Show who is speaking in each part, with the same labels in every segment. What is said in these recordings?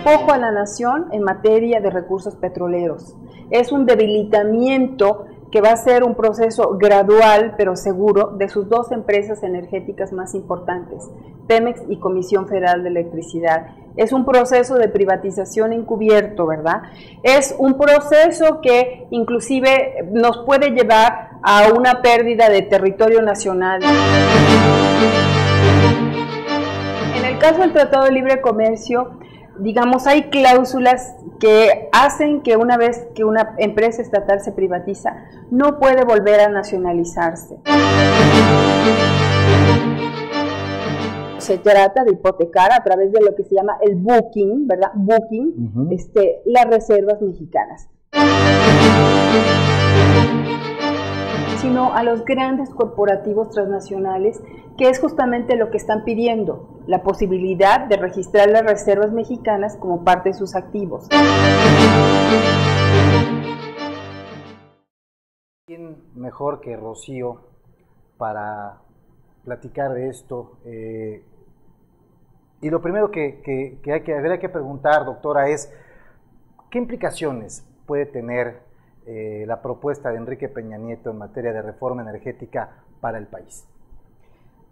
Speaker 1: despojo a la nación en materia de recursos petroleros. Es un debilitamiento que va a ser un proceso gradual pero seguro de sus dos empresas energéticas más importantes, Pemex y Comisión Federal de Electricidad. Es un proceso de privatización encubierto, ¿verdad? Es un proceso que inclusive nos puede llevar a una pérdida de territorio nacional. En el caso del Tratado de Libre Comercio, digamos, hay cláusulas que hacen que una vez que una empresa estatal se privatiza, no puede volver a nacionalizarse. Se trata de hipotecar a través de lo que se llama el booking, ¿verdad? Booking, las reservas mexicanas. Sino a los grandes corporativos transnacionales, que es justamente lo que están pidiendo, la posibilidad de registrar las reservas mexicanas como parte de sus activos.
Speaker 2: ¿Quién mejor que Rocío para platicar de esto? Y lo primero que habría que preguntar, doctora, es ¿qué implicaciones puede tener la propuesta de Enrique Peña Nieto en materia de reforma energética para el país?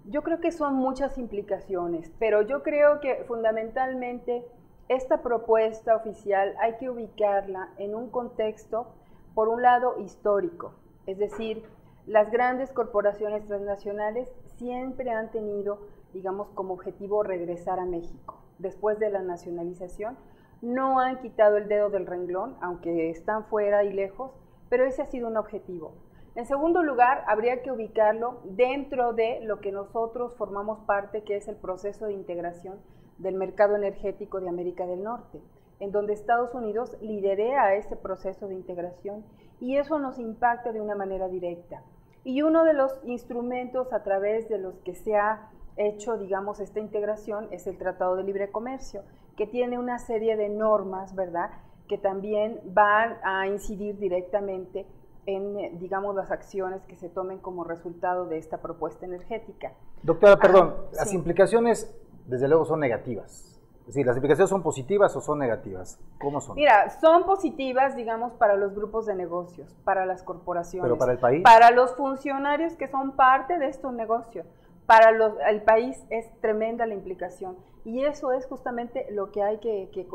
Speaker 1: Yo creo que son muchas implicaciones, pero yo creo que fundamentalmente esta propuesta oficial hay que ubicarla en un contexto, por un lado, histórico, es decir, las grandes corporaciones transnacionales siempre han tenido, digamos, como objetivo regresar a México. Después de la nacionalización, no han quitado el dedo del renglón, aunque están fuera y lejos, pero ese ha sido un objetivo. En segundo lugar, habría que ubicarlo dentro de lo que nosotros formamos parte, que es el proceso de integración del mercado energético de América del Norte, en donde Estados Unidos liderea ese proceso de integración y eso nos impacta de una manera directa. Y uno de los instrumentos a través de los que se ha hecho, digamos, esta integración es el Tratado de Libre Comercio, que tiene una serie de normas, ¿verdad?, que también van a incidir directamente en, digamos, las acciones que se tomen como resultado de esta propuesta energética.
Speaker 2: Doctora, perdón, las
Speaker 1: sí.
Speaker 2: Implicaciones desde luego son negativas. Es decir, ¿las implicaciones son positivas o son negativas? ¿Cómo son?
Speaker 1: Mira, son positivas, digamos, para los grupos de negocios, para las corporaciones.
Speaker 2: ¿Pero para el país?
Speaker 1: Para los funcionarios que son parte de estos negocios. Para el país es tremenda la implicación. Y eso es justamente lo que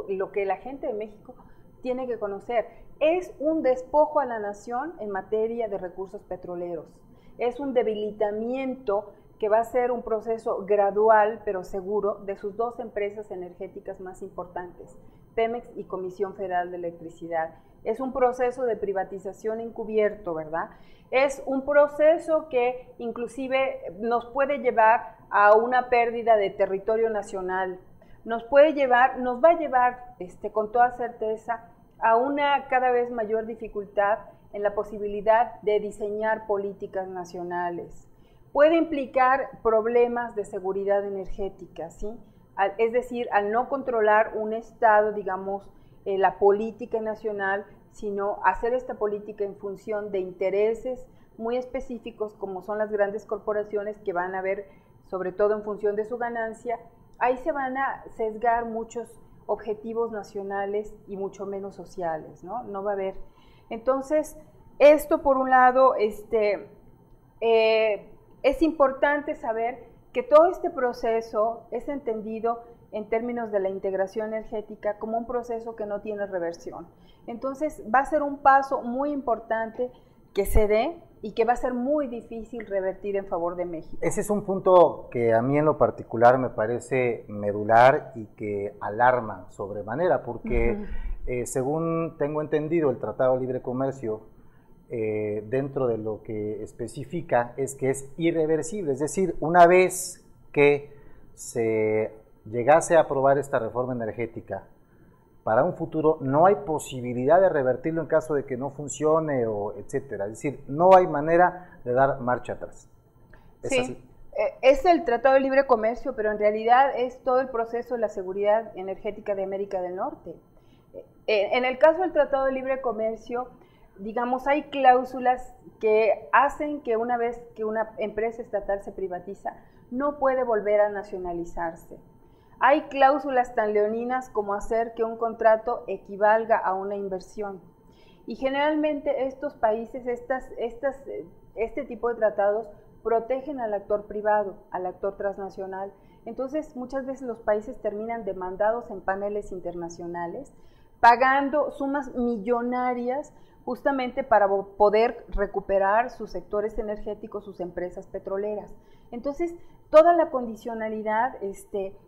Speaker 1: lo que la gente de México tiene que conocer. Es un despojo a la nación en materia de recursos petroleros. Es un debilitamiento que va a ser un proceso gradual pero seguro de sus dos empresas energéticas más importantes, Pemex y Comisión Federal de Electricidad. Es un proceso de privatización encubierto, ¿verdad? Es un proceso que inclusive nos puede llevar a una pérdida de territorio nacional, nos va a llevar con toda certeza a una cada vez mayor dificultad en la posibilidad de diseñar políticas nacionales. Puede implicar problemas de seguridad energética, ¿sí? Es decir, al no controlar un Estado, digamos, la política nacional, sino hacer esta política en función de intereses muy específicos, como son las grandes corporaciones que van a ver, sobre todo en función de su ganancia, ahí se van a sesgar muchos objetivos nacionales y mucho menos sociales, ¿no? No va a haber. Entonces, esto por un lado, es importante saber que todo este proceso es entendido en términos de la integración energética como un proceso que no tiene reversión. Entonces va a ser un paso muy importante que se dé y que va a ser muy difícil revertir en favor de México.
Speaker 2: Ese es un punto que a mí en lo particular me parece medular y que alarma sobremanera, porque según tengo entendido el Tratado de Libre Comercio, dentro de lo que especifica es que es irreversible, es decir, una vez que se llegase a aprobar esta reforma energética, para un futuro no hay posibilidad de revertirlo en caso de que no funcione o etcétera, es decir, no hay manera de dar marcha atrás. ¿Es
Speaker 1: sí,
Speaker 2: así?
Speaker 1: Es el Tratado de Libre Comercio, pero en realidad es todo el proceso de la seguridad energética de América del Norte. En el caso del Tratado de Libre Comercio, digamos, hay cláusulas que hacen que una vez que una empresa estatal se privatiza, no puede volver a nacionalizarse. Hay cláusulas tan leoninas como hacer que un contrato equivalga a una inversión. Y generalmente estos países, este tipo de tratados protegen al actor privado, al actor transnacional. Entonces, muchas veces los países terminan demandados en paneles internacionales, pagando sumas millonarias justamente para poder recuperar sus sectores energéticos, sus empresas petroleras. Entonces, toda la condicionalidad,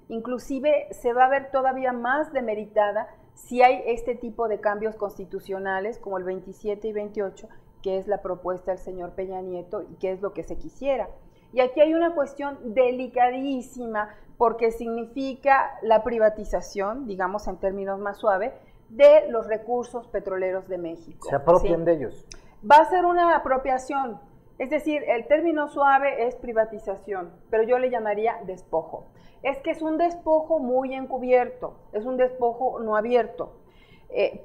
Speaker 1: inclusive se va a ver todavía más demeritada si hay este tipo de cambios constitucionales como el 27 y 28, que es la propuesta del señor Peña Nieto y que es lo que se quisiera. Y aquí hay una cuestión delicadísima porque significa la privatización, digamos en términos más suaves, de los recursos petroleros de México.
Speaker 2: Se apropian de ellos.
Speaker 1: Va a ser una apropiación, es decir, el término suave es privatización, pero yo le llamaría despojo. Es que es un despojo muy encubierto, es un despojo no abierto.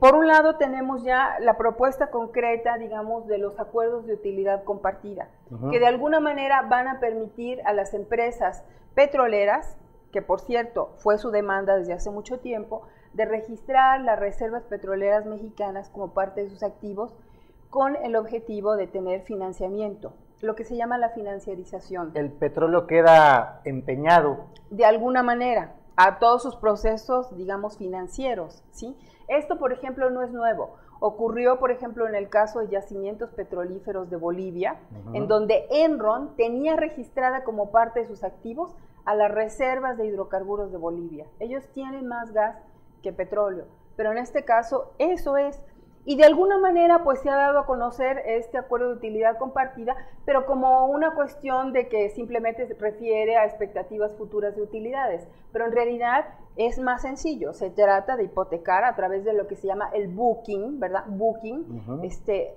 Speaker 1: Por un lado tenemos ya la propuesta concreta, digamos, de los acuerdos de utilidad compartida, que de alguna manera van a permitir a las empresas petroleras, que por cierto fue su demanda desde hace mucho tiempo, de registrar las reservas petroleras mexicanas como parte de sus activos con el objetivo de tener financiamiento, lo que se llama la financiarización.
Speaker 2: El petróleo queda empeñado.
Speaker 1: De alguna manera, a todos sus procesos, digamos, financieros, ¿sí? Esto, por ejemplo, no es nuevo. Ocurrió, por ejemplo, en el caso de yacimientos petrolíferos de Bolivia, en donde Enron tenía registrada como parte de sus activos a las reservas de hidrocarburos de Bolivia. Ellos tienen más gas que petróleo, pero en este caso eso es. Y de alguna manera pues se ha dado a conocer este acuerdo de utilidad compartida, pero como una cuestión de que simplemente se refiere a expectativas futuras de utilidades, pero en realidad es más sencillo, se trata de hipotecar a través de lo que se llama el booking, ¿verdad? Booking,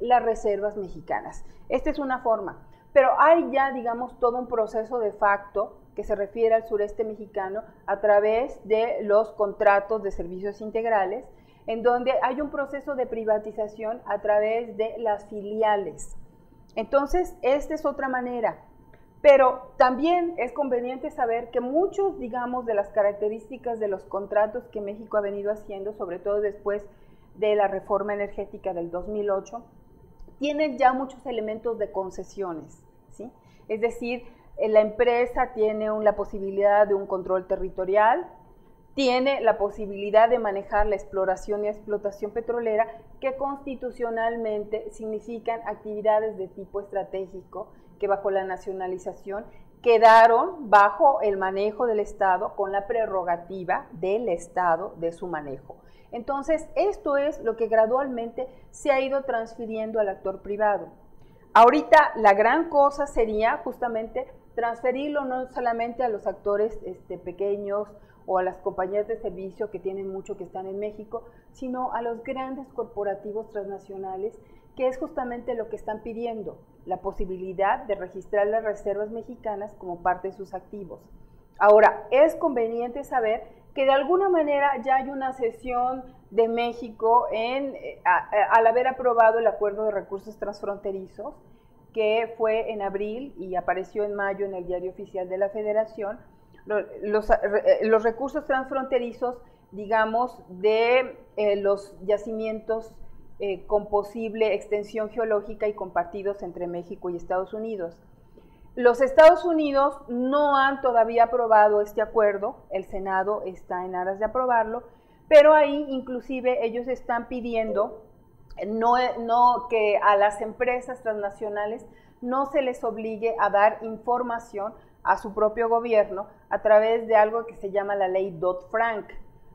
Speaker 1: las reservas mexicanas. Esta es una forma, pero hay ya, digamos, todo un proceso de facto que se refiere al sureste mexicano a través de los contratos de servicios integrales, en donde hay un proceso de privatización a través de las filiales. Entonces, esta es otra manera. Pero también es conveniente saber que muchos, digamos, de las características de los contratos que México ha venido haciendo, sobre todo después de la reforma energética del 2008, tienen ya muchos elementos de concesiones, ¿sí? Es decir, la empresa tiene la posibilidad de un control territorial, tiene la posibilidad de manejar la exploración y explotación petrolera, que constitucionalmente significan actividades de tipo estratégico que bajo la nacionalización quedaron bajo el manejo del Estado con la prerrogativa del Estado de su manejo. Entonces, esto es lo que gradualmente se ha ido transfiriendo al actor privado. Ahorita la gran cosa sería justamente transferirlo no solamente a los actores pequeños o a las compañías de servicio que tienen mucho que están en México, sino a los grandes corporativos transnacionales, que es justamente lo que están pidiendo, la posibilidad de registrar las reservas mexicanas como parte de sus activos. Ahora, es conveniente saber que de alguna manera ya hay una cesión de México al haber aprobado el Acuerdo de Recursos Transfronterizos, que fue en abril y apareció en mayo en el Diario Oficial de la Federación. Los recursos transfronterizos, digamos, de los yacimientos con posible extensión geológica y compartidos entre México y Estados Unidos. Los Estados Unidos no han todavía aprobado este acuerdo, el Senado está en aras de aprobarlo, pero ahí inclusive ellos están pidiendo que a las empresas transnacionales no se les obligue a dar información a su propio gobierno a través de algo que se llama la ley Dodd-Frank.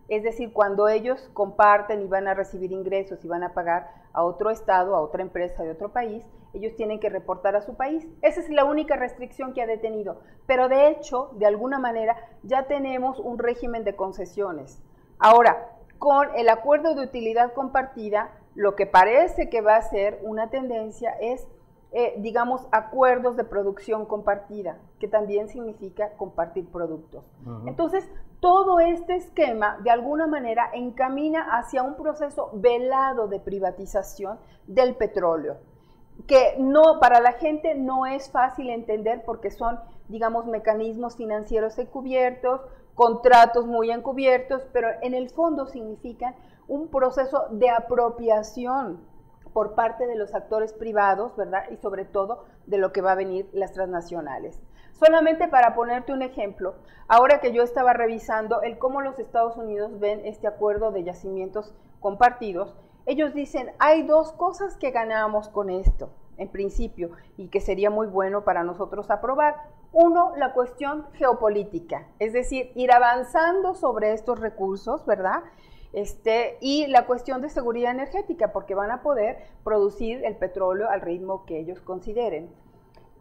Speaker 1: Es decir, cuando ellos comparten y van a recibir ingresos y van a pagar a otro estado, a otra empresa de otro país, ellos tienen que reportar a su país. Esa es la única restricción que ha detenido. Pero de hecho, de alguna manera, ya tenemos un régimen de concesiones. Ahora, con el acuerdo de utilidad compartida, lo que parece que va a ser una tendencia es digamos, acuerdos de producción compartida, que también significa compartir productos. Entonces, todo este esquema, de alguna manera, encamina hacia un proceso velado de privatización del petróleo, que para la gente no es fácil entender porque son, digamos, mecanismos financieros encubiertos, contratos muy encubiertos, pero en el fondo significan un proceso de apropiación por parte de los actores privados, ¿verdad? Y sobre todo de lo que va a venir las transnacionales. Solamente para ponerte un ejemplo, ahora que yo estaba revisando el cómo los Estados Unidos ven este acuerdo de yacimientos compartidos, ellos dicen, hay dos cosas que ganamos con esto, en principio, y que sería muy bueno para nosotros aprobar. Uno, la cuestión geopolítica, es decir, ir avanzando sobre estos recursos, ¿verdad? Y la cuestión de seguridad energética, porque van a poder producir el petróleo al ritmo que ellos consideren.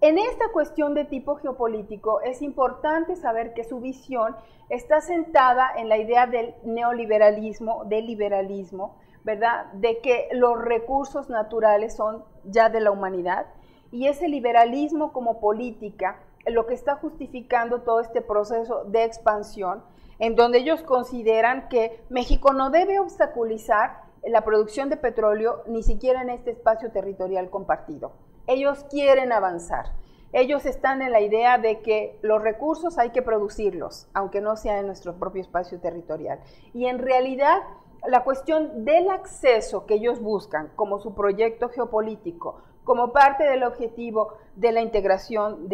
Speaker 1: En esta cuestión de tipo geopolítico es importante saber que su visión está sentada en la idea del neoliberalismo, del liberalismo, ¿verdad? De que los recursos naturales son ya de la humanidad, y ese liberalismo como política lo que está justificando todo este proceso de expansión, en donde ellos consideran que México no debe obstaculizar la producción de petróleo ni siquiera en este espacio territorial compartido. Ellos quieren avanzar. Ellos están en la idea de que los recursos hay que producirlos, aunque no sea en nuestro propio espacio territorial. Y en realidad, la cuestión del acceso que ellos buscan como su proyecto geopolítico, como parte del objetivo de la integración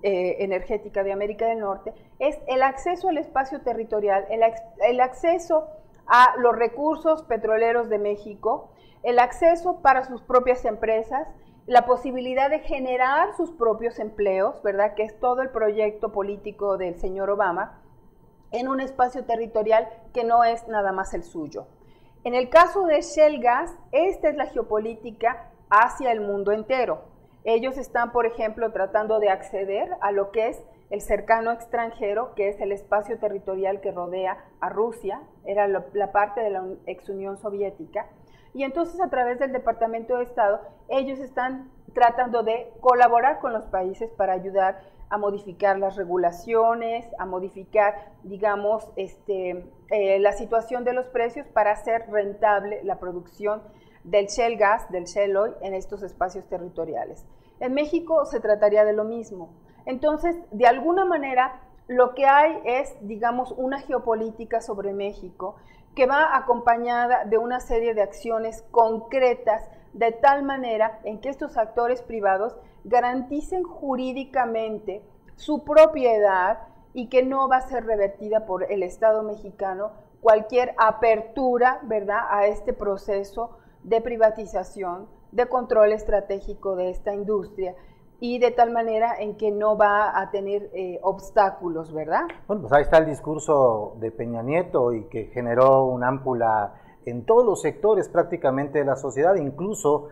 Speaker 1: energética de América del Norte, es el acceso al espacio territorial, el acceso a los recursos petroleros de México, el acceso para sus propias empresas, la posibilidad de generar sus propios empleos, ¿verdad? Que es todo el proyecto político del señor Obama, en un espacio territorial que no es nada más el suyo. En el caso de Shell Gas, esta es la geopolítica hacia el mundo entero. Ellos están, por ejemplo, tratando de acceder a lo que es el cercano extranjero, que es el espacio territorial que rodea a Rusia, era la parte de la ex Unión Soviética, y entonces a través del Departamento de Estado, ellos están tratando de colaborar con los países para ayudar a modificar las regulaciones, a modificar, digamos, la situación de los precios para hacer rentable la producción del shale gas, del shale oil en estos espacios territoriales. En México se trataría de lo mismo. Entonces, de alguna manera, lo que hay es, digamos, una geopolítica sobre México que va acompañada de una serie de acciones concretas de tal manera en que estos actores privados garanticen jurídicamente su propiedad y que no va a ser revertida por el Estado mexicano cualquier apertura, ¿verdad?, a este proceso de privatización, de control estratégico de esta industria, y de tal manera en que no va a tener obstáculos, ¿verdad?
Speaker 2: Bueno, pues ahí está el discurso de Peña Nieto y que generó una ámpula en todos los sectores prácticamente de la sociedad, incluso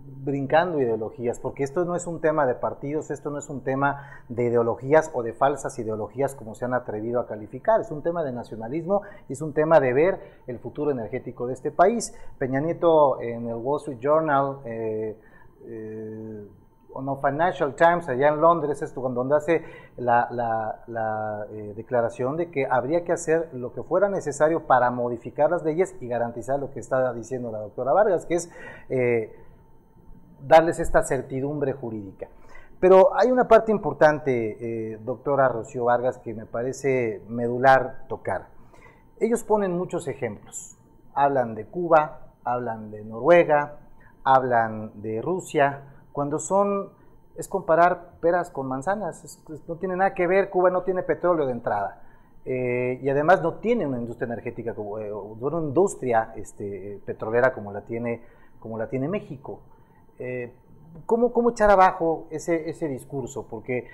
Speaker 2: brincando ideologías, porque esto no es un tema de partidos, esto no es un tema de ideologías o de falsas ideologías como se han atrevido a calificar, es un tema de nacionalismo y es un tema de ver el futuro energético de este país. Peña Nieto en el Wall Street Journal, Financial Times, allá en Londres, donde hace la declaración de que habría que hacer lo que fuera necesario para modificar las leyes y garantizar lo que está diciendo la doctora Vargas, que es darles esta certidumbre jurídica. Pero hay una parte importante, doctora Rocío Vargas, que me parece medular tocar. Ellos ponen muchos ejemplos, hablan de Cuba, hablan de Noruega, hablan de Rusia, cuando es comparar peras con manzanas, no tiene nada que ver. Cuba no tiene petróleo de entrada, y además no tiene una industria energética, una industria petrolera como la tiene México. ¿Cómo echar abajo ese discurso? Porque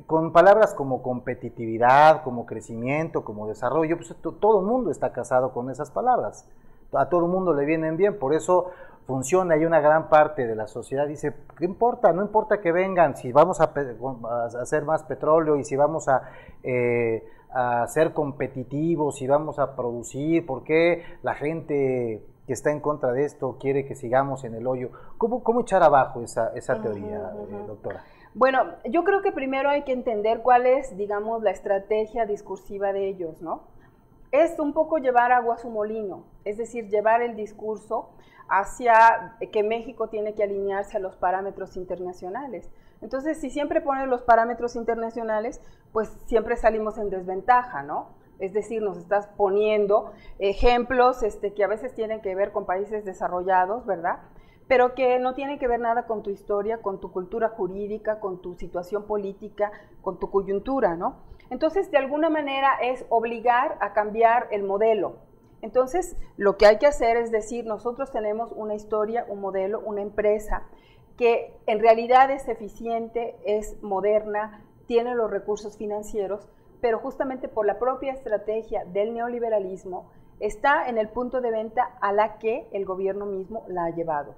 Speaker 2: con palabras como competitividad, como crecimiento, como desarrollo, pues todo el mundo está casado con esas palabras, a todo el mundo le vienen bien, por eso funciona, y una gran parte de la sociedad dice, ¿qué importa? No importa que vengan, si vamos a hacer más petróleo y si vamos a ser competitivos, si vamos a producir, ¿por qué la gente que está en contra de esto quiere que sigamos en el hoyo? ¿Cómo echar abajo esa teoría, doctora?
Speaker 1: Bueno, yo creo que primero hay que entender cuál es, digamos, la estrategia discursiva de ellos, ¿no? Es un poco llevar agua a su molino, es decir, llevar el discurso hacia que México tiene que alinearse a los parámetros internacionales. Entonces, si siempre pones los parámetros internacionales, pues siempre salimos en desventaja, ¿no? Es decir, nos estás poniendo ejemplos que a veces tienen que ver con países desarrollados, ¿verdad? Pero que no tienen que ver nada con tu historia, con tu cultura jurídica, con tu situación política, con tu coyuntura, ¿no? Entonces, de alguna manera es obligar a cambiar el modelo. Entonces, lo que hay que hacer es decir, nosotros tenemos una historia, un modelo, una empresa que en realidad es eficiente, es moderna, tiene los recursos financieros, pero justamente por la propia estrategia del neoliberalismo está en el punto de venta a la que el gobierno mismo la ha llevado.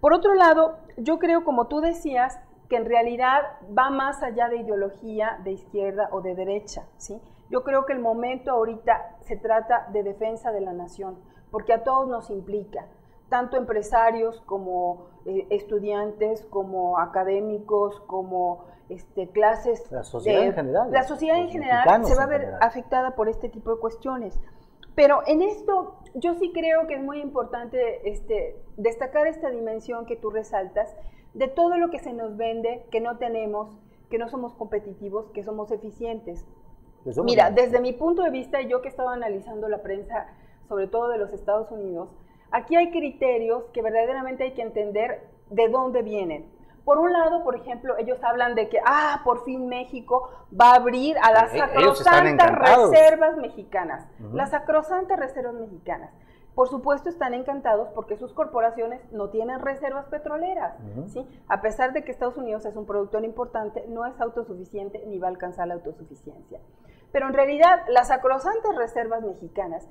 Speaker 1: Por otro lado, yo creo, como tú decías, que en realidad va más allá de ideología de izquierda o de derecha, ¿sí? Yo creo que el momento ahorita se trata de defensa de la nación, porque a todos nos implica, tanto empresarios como estudiantes, como académicos, como clases.
Speaker 2: La sociedad en general.
Speaker 1: La sociedad en general se va a ver afectada por este tipo de cuestiones. Pero en esto yo sí creo que es muy importante destacar esta dimensión que tú resaltas de todo lo que se nos vende, que no tenemos, que no somos competitivos, que somos eficientes. Mira, desde mi punto de vista, yo que he estado analizando la prensa, sobre todo de los Estados Unidos, aquí hay criterios que verdaderamente hay que entender de dónde vienen. Por un lado, por ejemplo, ellos hablan de que, por fin México va a abrir a las sacrosantas reservas mexicanas. Las sacrosantas reservas mexicanas. Por supuesto están encantados porque sus corporaciones no tienen reservas petroleras, ¿sí? A pesar de que Estados Unidos es un productor importante, no es autosuficiente ni va a alcanzar la autosuficiencia. Pero en realidad las sacrosantas reservas mexicanas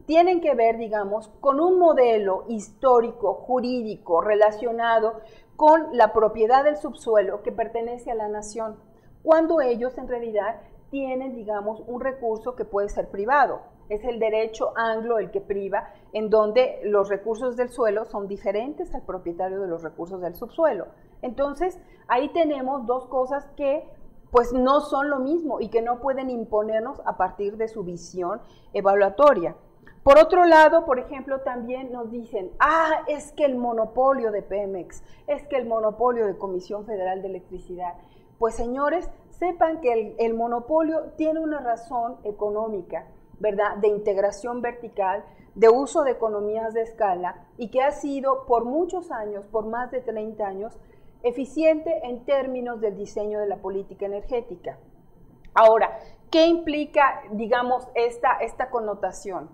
Speaker 1: tienen que ver, digamos, con un modelo histórico, jurídico, relacionado con la propiedad del subsuelo que pertenece a la nación, cuando ellos en realidad tienen, digamos, un recurso que puede ser privado. Es el derecho anglo el que priva, en donde los recursos del suelo son diferentes al propietario de los recursos del subsuelo. Entonces, ahí tenemos dos cosas que pues no son lo mismo y que no pueden imponernos a partir de su visión evaluatoria. Por otro lado, por ejemplo, también nos dicen, es que el monopolio de Pemex, es que el monopolio de Comisión Federal de Electricidad. Pues señores, sepan que el monopolio tiene una razón económica, ¿verdad? De integración vertical, de uso de economías de escala y que ha sido por muchos años, por más de 30 años, eficiente en términos del diseño de la política energética. Ahora, ¿qué implica, digamos, esta connotación?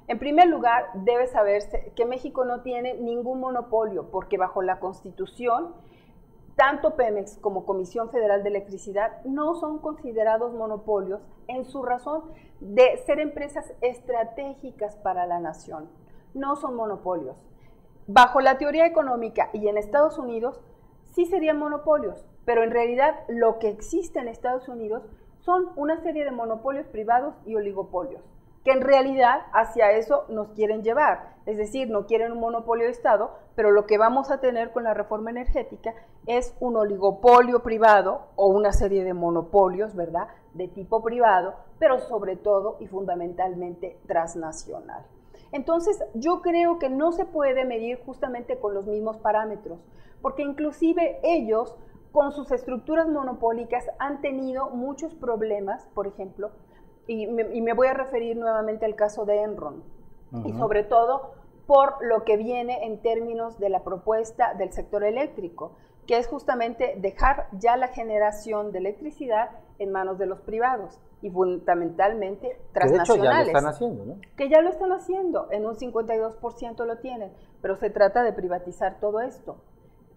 Speaker 1: En primer lugar, debe saberse que México no tiene ningún monopolio, porque bajo la Constitución, tanto Pemex como Comisión Federal de Electricidad no son considerados monopolios en su razón de ser empresas estratégicas para la nación. No son monopolios. Bajo la teoría económica y en Estados Unidos, sí serían monopolios, pero en realidad lo que existe en Estados Unidos son una serie de monopolios privados y oligopolios, que en realidad hacia eso nos quieren llevar. Es decir, no quieren un monopolio de Estado, pero lo que vamos a tener con la reforma energética es un oligopolio privado o una serie de monopolios, ¿verdad?, de tipo privado, pero sobre todo y fundamentalmente transnacional. Entonces, yo creo que no se puede medir justamente con los mismos parámetros, porque inclusive ellos, con sus estructuras monopólicas, han tenido muchos problemas, por ejemplo, y me voy a referir nuevamente al caso de Enron, y sobre todo por lo que viene en términos de la propuesta del sector eléctrico, que es justamente dejar ya la generación de electricidad en manos de los privados y fundamentalmente transnacionales.
Speaker 2: Que de hecho ya lo están haciendo, ¿no?
Speaker 1: Que ya lo están haciendo, en un 52% lo tienen, pero se trata de privatizar todo esto.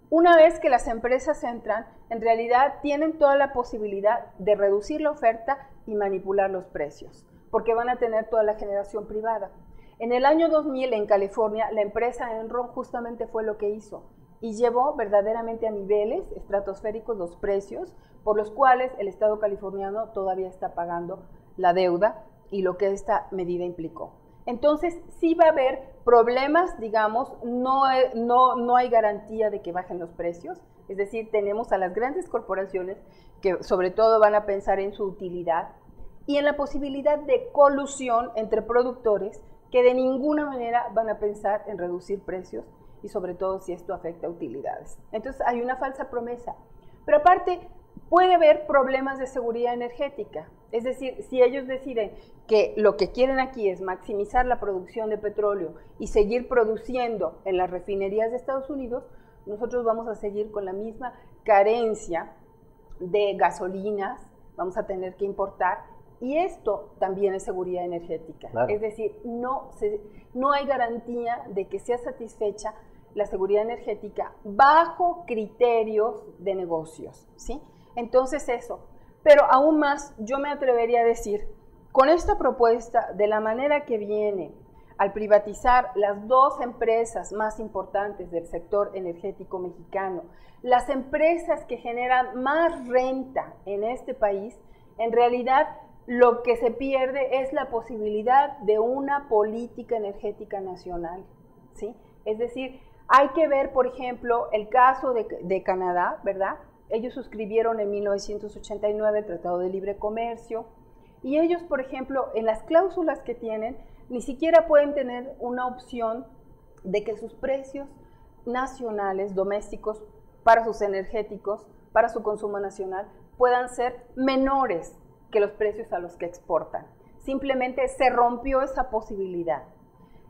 Speaker 1: Una vez que las empresas entran, en realidad tienen toda la posibilidad de reducir la oferta y manipular los precios, porque van a tener toda la generación privada. En el año 2000 en California, la empresa Enron justamente fue lo que hizo y llevó verdaderamente a niveles estratosféricos los precios por los cuales el Estado californiano todavía está pagando la deuda y lo que esta medida implicó. Entonces, sí va a haber problemas, digamos, no hay garantía de que bajen los precios, es decir, tenemos a las grandes corporaciones que sobre todo van a pensar en su utilidad y en la posibilidad de colusión entre productores que de ninguna manera van a pensar en reducir precios y sobre todo si esto afecta a utilidades. Entonces, hay una falsa promesa. Pero aparte, puede haber problemas de seguridad energética. Es decir, si ellos deciden que lo que quieren aquí es maximizar la producción de petróleo y seguir produciendo en las refinerías de Estados Unidos, nosotros vamos a seguir con la misma carencia de gasolinas, vamos a tener que importar, y esto también es seguridad energética. Claro. Es decir, no hay garantía de que sea satisfecha la seguridad energética bajo criterios de negocios, ¿sí? Entonces eso, pero aún más yo me atrevería a decir, con esta propuesta, de la manera que viene, al privatizar las dos empresas más importantes del sector energético mexicano, las empresas que generan más renta en este país, en realidad lo que se pierde es la posibilidad de una política energética nacional, ¿sí? Es decir, hay que ver, por ejemplo, el caso de Canadá, ¿verdad? Ellos suscribieron en 1989 el Tratado de Libre Comercio y ellos, por ejemplo, en las cláusulas que tienen, ni siquiera pueden tener una opción de que sus precios nacionales, domésticos, para sus energéticos, para su consumo nacional, puedan ser menores que los precios a los que exportan. Simplemente se rompió esa posibilidad.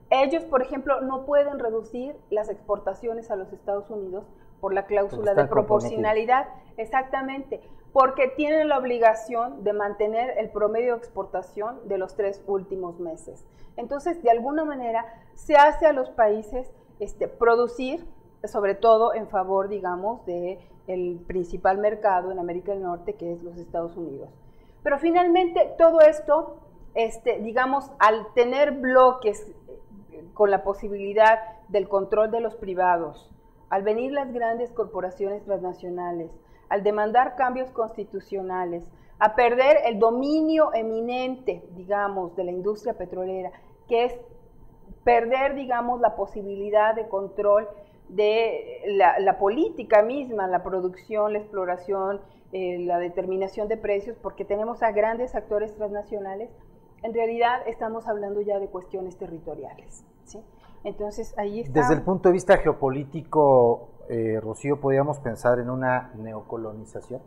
Speaker 1: Ellos, por ejemplo, no pueden reducir las exportaciones a los Estados Unidos por la cláusula de proporcionalidad, exactamente, porque tienen la obligación de mantener el promedio de exportación de los 3 últimos meses. Entonces, de alguna manera, se hace a los países producir, sobre todo en favor, digamos, del principal mercado en América del Norte, que es los Estados Unidos. Pero finalmente, todo esto, digamos, al tener bloques con la posibilidad del control de los privados, al venir las grandes corporaciones transnacionales, al demandar cambios constitucionales, a perder el dominio eminente, digamos, de la industria petrolera, que es perder, digamos, la posibilidad de control de la política misma, la producción, la exploración, la determinación de precios, porque tenemos a grandes actores transnacionales. En realidad estamos hablando ya de cuestiones territoriales, ¿sí? Entonces ahí está.
Speaker 2: Desde el punto de vista geopolítico, Rocío, ¿podríamos pensar en una neocolonización?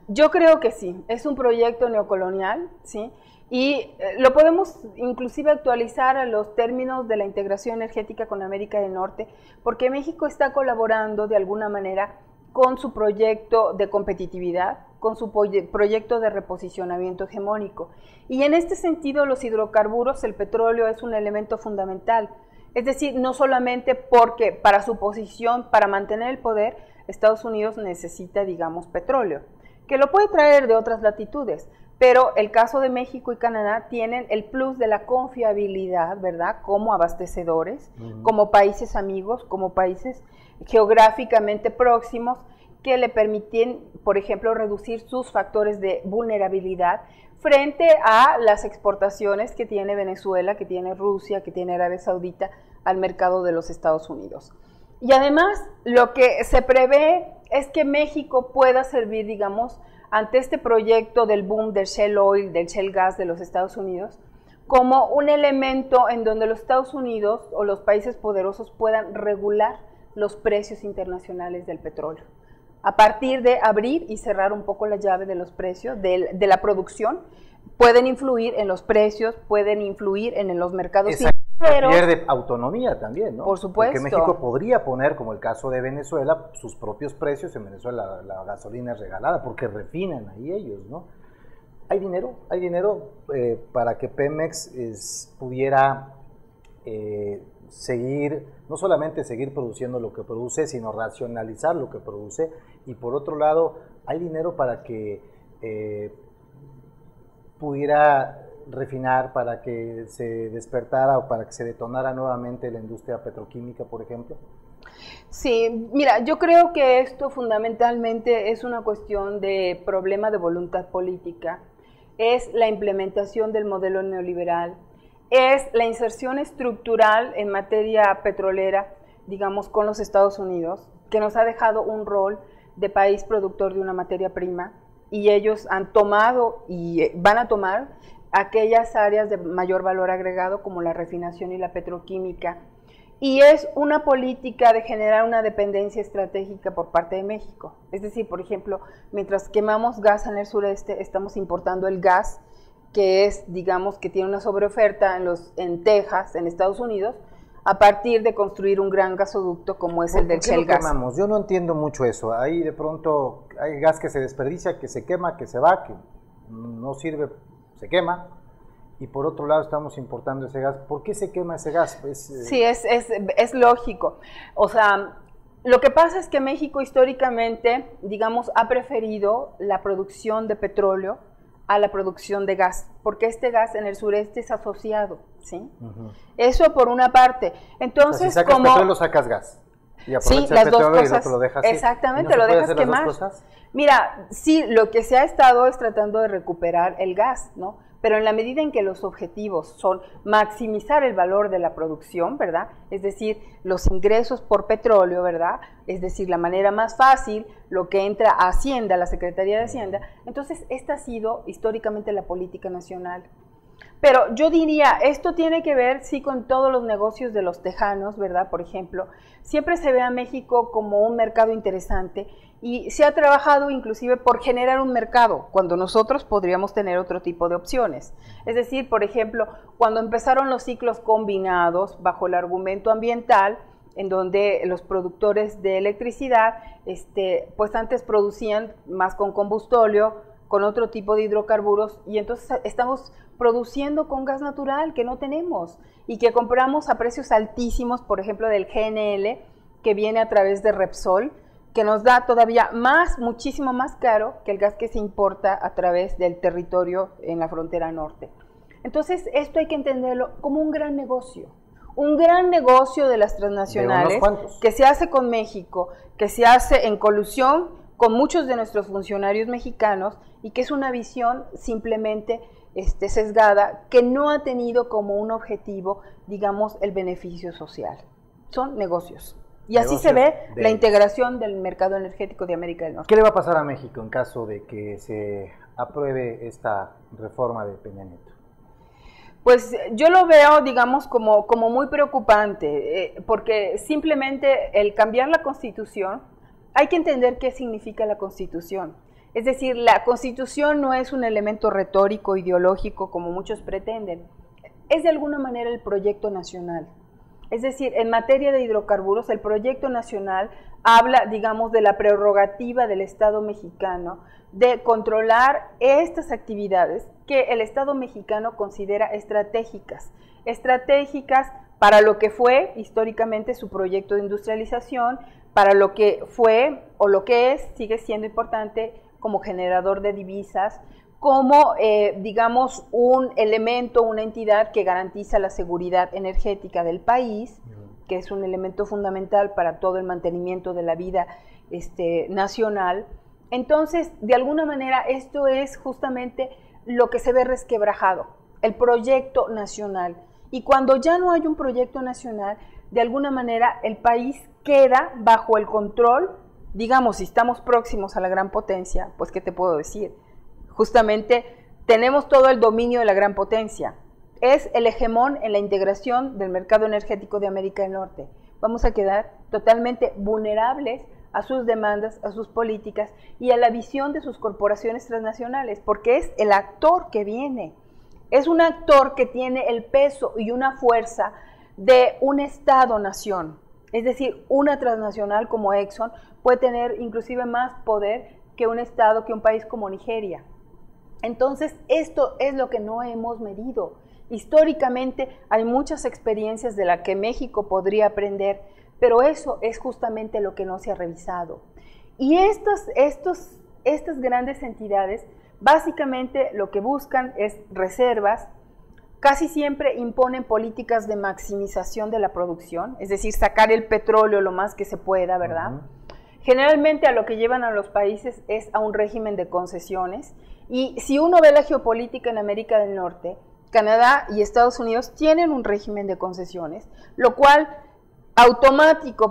Speaker 1: Yo creo que sí, es un proyecto neocolonial, ¿sí? Y lo podemos inclusive actualizar a los términos de la integración energética con América del Norte, porque México está colaborando de alguna manera con su proyecto de competitividad, con su proyecto de reposicionamiento hegemónico. Y en este sentido, los hidrocarburos, el petróleo, es un elemento fundamental. Es decir, no solamente porque para su posición, para mantener el poder, Estados Unidos necesita, digamos, petróleo, que lo puede traer de otras latitudes, pero el caso de México y Canadá tienen el plus de la confiabilidad, ¿verdad?, como abastecedores, como países amigos, como países geográficamente próximos, que le permiten, por ejemplo, reducir sus factores de vulnerabilidad frente a las exportaciones que tiene Venezuela, que tiene Rusia, que tiene Arabia Saudita al mercado de los Estados Unidos. Y además, lo que se prevé es que México pueda servir, digamos, ante este proyecto del boom del shale oil, del shale gas de los Estados Unidos, como un elemento en donde los Estados Unidos o los países poderosos puedan regular los precios internacionales del petróleo. A partir de abrir y cerrar un poco la llave de los precios, de la producción, pueden influir en los precios, pueden influir en los mercados financieros.
Speaker 2: Pierde autonomía también, ¿no?
Speaker 1: Por supuesto.
Speaker 2: Porque México podría poner, como el caso de Venezuela, sus propios precios. En Venezuela la gasolina es regalada porque refinan ahí ellos, ¿no? Hay dinero para que Pemex pudiera seguir, no solamente seguir produciendo lo que produce, sino racionalizar lo que produce. Y por otro lado, hay dinero para que pudiera refinar, para que se despertara o para que se detonara nuevamente la industria petroquímica, por ejemplo.
Speaker 1: Sí, mira, yo creo que esto fundamentalmente es una cuestión de problema de voluntad política, es la implementación del modelo neoliberal, es la inserción estructural en materia petrolera, digamos, con los Estados Unidos, que nos ha dejado un rol de país productor de una materia prima, y ellos han tomado y van a tomar aquellas áreas de mayor valor agregado como la refinación y la petroquímica, y es una política de generar una dependencia estratégica por parte de México. Es decir, por ejemplo, mientras quemamos gas en el sureste, estamos importando el gas que es, digamos, que tiene una sobreoferta en Texas, en Estados Unidos, a partir de construir un gran gasoducto como es el del Shell Gas.
Speaker 2: Quemamos? Yo no entiendo mucho eso. Ahí de pronto hay gas que se desperdicia, que se quema, que se va, que no sirve, se quema. Y por otro lado estamos importando ese gas. ¿Por qué se quema ese gas?
Speaker 1: Sí, es lógico. O sea, lo que pasa es que México históricamente, digamos, ha preferido la producción de petróleo a la producción de gas, porque este gas en el sureste es asociado, ¿sí? Eso por una parte. Entonces,
Speaker 2: o sea, si sacas petróleo, sacas gas. Y aprovechas
Speaker 1: las
Speaker 2: el petróleo
Speaker 1: dos cosas,
Speaker 2: y el otro lo dejas así.
Speaker 1: exactamente,
Speaker 2: ¿No
Speaker 1: lo dejas
Speaker 2: quemar?
Speaker 1: Mira, sí, lo que se ha estado es tratando de recuperar el gas, ¿no? Pero en la medida en que los objetivos son maximizar el valor de la producción, ¿verdad? Es decir, los ingresos por petróleo, ¿verdad? Es decir, la manera más fácil, lo que entra a Hacienda, la Secretaría de Hacienda. Entonces, esta ha sido históricamente la política nacional. Pero yo diría, esto tiene que ver, sí, con todos los negocios de los tejanos, ¿verdad? Por ejemplo, siempre se ve a México como un mercado interesante y se ha trabajado inclusive por generar un mercado, cuando nosotros podríamos tener otro tipo de opciones. Es decir, por ejemplo, cuando empezaron los ciclos combinados bajo el argumento ambiental, en donde los productores de electricidad, pues antes producían más con combustóleo, con otro tipo de hidrocarburos, y entonces estamos produciendo con gas natural que no tenemos y que compramos a precios altísimos, por ejemplo del GNL, que viene a través de Repsol, que nos da todavía muchísimo más caro que el gas que se importa a través del territorio en la frontera norte. Entonces, esto hay que entenderlo como un gran negocio de las transnacionales que se hace con México, que se hace en colusión con muchos de nuestros funcionarios mexicanos y que es una visión simplemente sesgada, que no ha tenido como un objetivo, digamos, el beneficio social. Son negocios. Y así se ve la integración del mercado energético de América del Norte.
Speaker 2: ¿Qué le va a pasar a México en caso de que se apruebe esta reforma de Peña Nieto?
Speaker 1: Pues yo lo veo, digamos, como muy preocupante, porque simplemente el cambiar la Constitución, hay que entender qué significa la Constitución. Es decir, la Constitución no es un elemento retórico, ideológico, como muchos pretenden. Es de alguna manera el proyecto nacional. Es decir, en materia de hidrocarburos, el proyecto nacional habla, digamos, de la prerrogativa del Estado mexicano de controlar estas actividades que el Estado mexicano considera estratégicas para lo que fue históricamente su proyecto de industrialización, para lo que fue o lo que es, sigue siendo importante como generador de divisas, como, digamos, un elemento, una entidad que garantiza la seguridad energética del país, que es un elemento fundamental para todo el mantenimiento de la vida nacional. Entonces, de alguna manera, esto es justamente lo que se ve resquebrajado, el proyecto nacional. Y cuando ya no hay un proyecto nacional, de alguna manera el país queda bajo el control, digamos, si estamos próximos a la gran potencia, pues, ¿qué te puedo decir? Justamente tenemos todo el dominio de la gran potencia. Es el hegemón en la integración del mercado energético de América del Norte. Vamos a quedar totalmente vulnerables a sus demandas, a sus políticas y a la visión de sus corporaciones transnacionales, porque es el actor que viene. Es un actor que tiene el peso y una fuerza de un Estado-nación. Es decir, una transnacional como Exxon puede tener inclusive más poder que un Estado, que un país como Nigeria. Entonces, esto es lo que no hemos medido. Históricamente hay muchas experiencias de las que México podría aprender, pero eso es justamente lo que no se ha revisado. Y estas grandes entidades básicamente lo que buscan es reservas, casi siempre imponen políticas de maximización de la producción, es decir, sacar el petróleo lo más que se pueda, ¿verdad? Generalmente a lo que llevan a los países es a un régimen de concesiones, y si uno ve la geopolítica en América del Norte, Canadá y Estados Unidos tienen un régimen de concesiones, lo cual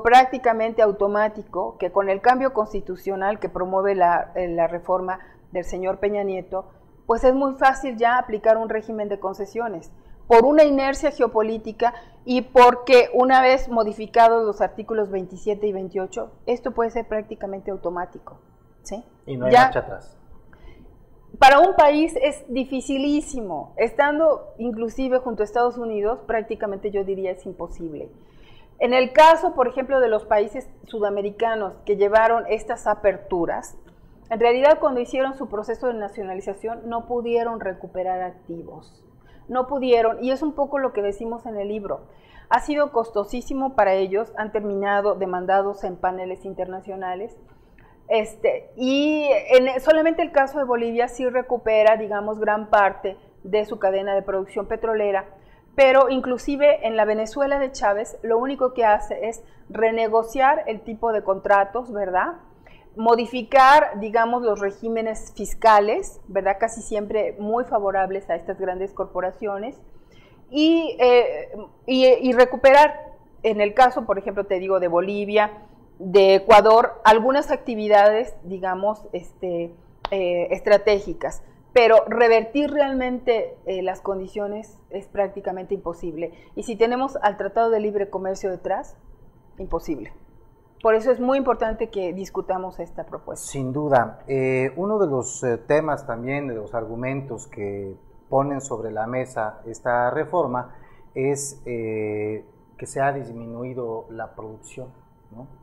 Speaker 1: prácticamente automático, que con el cambio constitucional que promueve la reforma del señor Peña Nieto, pues es muy fácil ya aplicar un régimen de concesiones, por una inercia geopolítica y porque una vez modificados los artículos 27 y 28, esto puede ser prácticamente automático, ¿sí?
Speaker 2: Y no hay marcha atrás.
Speaker 1: Para un país es dificilísimo, estando inclusive junto a Estados Unidos, prácticamente yo diría es imposible. En el caso, por ejemplo, de los países sudamericanos que llevaron estas aperturas, en realidad cuando hicieron su proceso de nacionalización no pudieron recuperar activos, no pudieron, y es un poco lo que decimos en el libro. Ha sido costosísimo para ellos, han terminado demandados en paneles internacionales, solamente el caso de Bolivia sí recupera, digamos, gran parte de su cadena de producción petrolera, pero inclusive en la Venezuela de Chávez lo único que hace es renegociar el tipo de contratos, ¿verdad? Modificar, digamos, los regímenes fiscales, ¿verdad? Casi siempre muy favorables a estas grandes corporaciones y recuperar, en el caso, por ejemplo, te digo, de Bolivia, de Ecuador, algunas actividades, digamos, estratégicas, pero revertir realmente las condiciones es prácticamente imposible. Y si tenemos al Tratado de Libre Comercio detrás, imposible. Por eso es muy importante que discutamos esta propuesta.
Speaker 2: Sin duda. Uno de los temas también, de los argumentos que ponen sobre la mesa esta reforma es que se ha disminuido la producción, ¿no?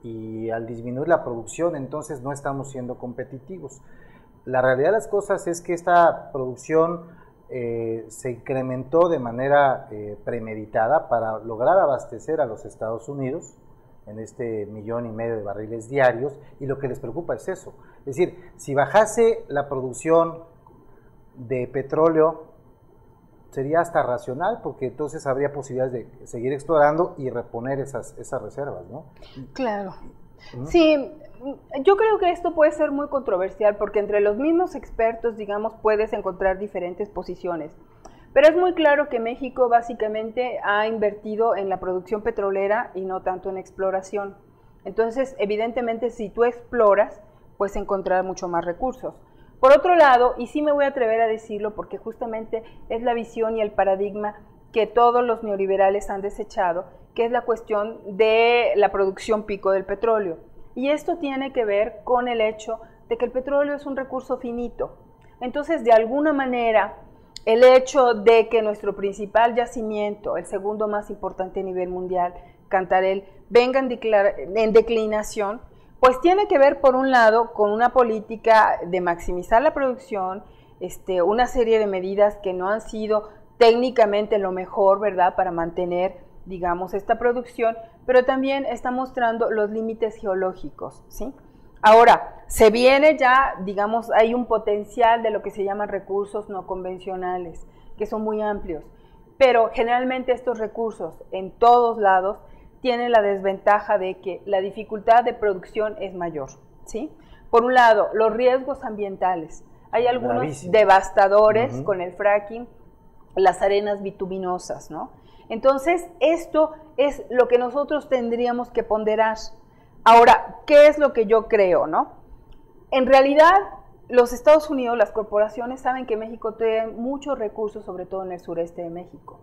Speaker 2: Y al disminuir la producción, entonces no estamos siendo competitivos. La realidad de las cosas es que esta producción se incrementó de manera premeditada para lograr abastecer a los Estados Unidos en este 1,5 millones de barriles diarios, y lo que les preocupa es eso. Es decir, si bajase la producción de petróleo, sería hasta racional, porque entonces habría posibilidades de seguir explorando y reponer esas reservas, ¿no?
Speaker 1: Claro. Sí, yo creo que esto puede ser muy controversial, porque entre los mismos expertos, digamos, puedes encontrar diferentes posiciones. Pero es muy claro que México básicamente ha invertido en la producción petrolera y no tanto en exploración. Entonces, evidentemente, si tú exploras, puedes encontrar mucho más recursos. Por otro lado, y sí me voy a atrever a decirlo porque justamente es la visión y el paradigma que todos los neoliberales han desechado, que es la cuestión de la producción pico del petróleo. Y esto tiene que ver con el hecho de que el petróleo es un recurso finito. Entonces, de alguna manera, el hecho de que nuestro principal yacimiento, el segundo más importante a nivel mundial, Cantarell, venga en declinación, pues tiene que ver, por un lado, con una política de maximizar la producción, una serie de medidas que no han sido técnicamente lo mejor, ¿verdad?, para mantener, digamos, esta producción, pero también está mostrando los límites geológicos, ¿sí? Ahora, se viene ya, digamos, hay un potencial de lo que se llaman recursos no convencionales, que son muy amplios, pero generalmente estos recursos en todos lados tienen la desventaja de que la dificultad de producción es mayor, ¿sí? Por un lado, los riesgos ambientales. Hay algunos devastadores con el fracking, las arenas bituminosas, ¿no? Entonces, esto es lo que nosotros tendríamos que ponderar. Ahora, ¿qué es lo que yo creo, no? En realidad, los Estados Unidos, las corporaciones, saben que México tiene muchos recursos, sobre todo en el sureste de México.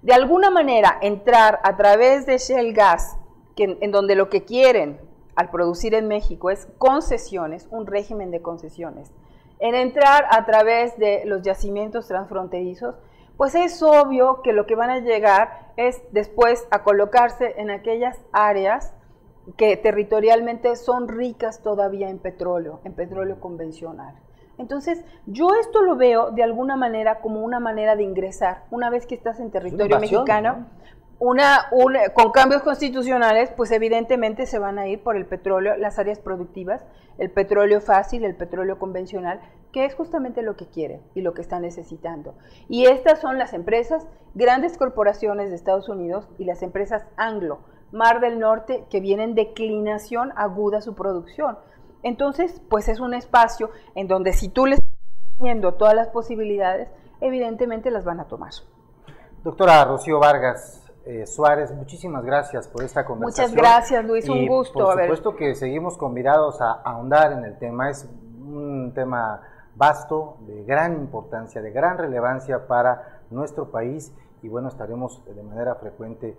Speaker 1: De alguna manera, entrar a través de Shell Gas, en donde lo que quieren al producir en México es concesiones, un régimen de concesiones, en entrar a través de los yacimientos transfronterizos, pues es obvio que lo que van a llegar es después a colocarse en aquellas áreas que territorialmente son ricas todavía en petróleo convencional. Entonces, yo esto lo veo de alguna manera como una manera de ingresar. Una vez que estás en territorio mexicano, con cambios constitucionales, pues evidentemente se van a ir por el petróleo, las áreas productivas, el petróleo fácil, el petróleo convencional, que es justamente lo que quieren y lo que están necesitando. Y estas son las empresas, grandes corporaciones de Estados Unidos y las empresas anglo, Mar del Norte, que vienen en declinación aguda su producción. Entonces, pues es un espacio en donde si tú les estás viendo todas las posibilidades, evidentemente las van a tomar.
Speaker 2: Doctora Rocío Vargas Suárez, muchísimas gracias por esta conversación.
Speaker 1: Muchas gracias, Luis, un gusto.
Speaker 2: Por supuesto que seguimos convidados a ahondar en el tema. Es un tema vasto, de gran importancia, de gran relevancia para nuestro país y bueno, estaremos de manera frecuente,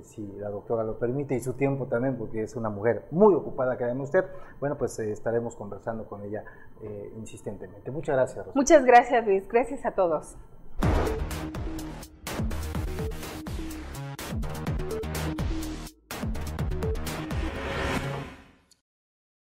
Speaker 2: si la doctora lo permite y su tiempo también, porque es una mujer muy ocupada, créanme usted, bueno, pues estaremos conversando con ella insistentemente. Muchas gracias, Rosa.
Speaker 1: Muchas gracias, Luis. Gracias a todos.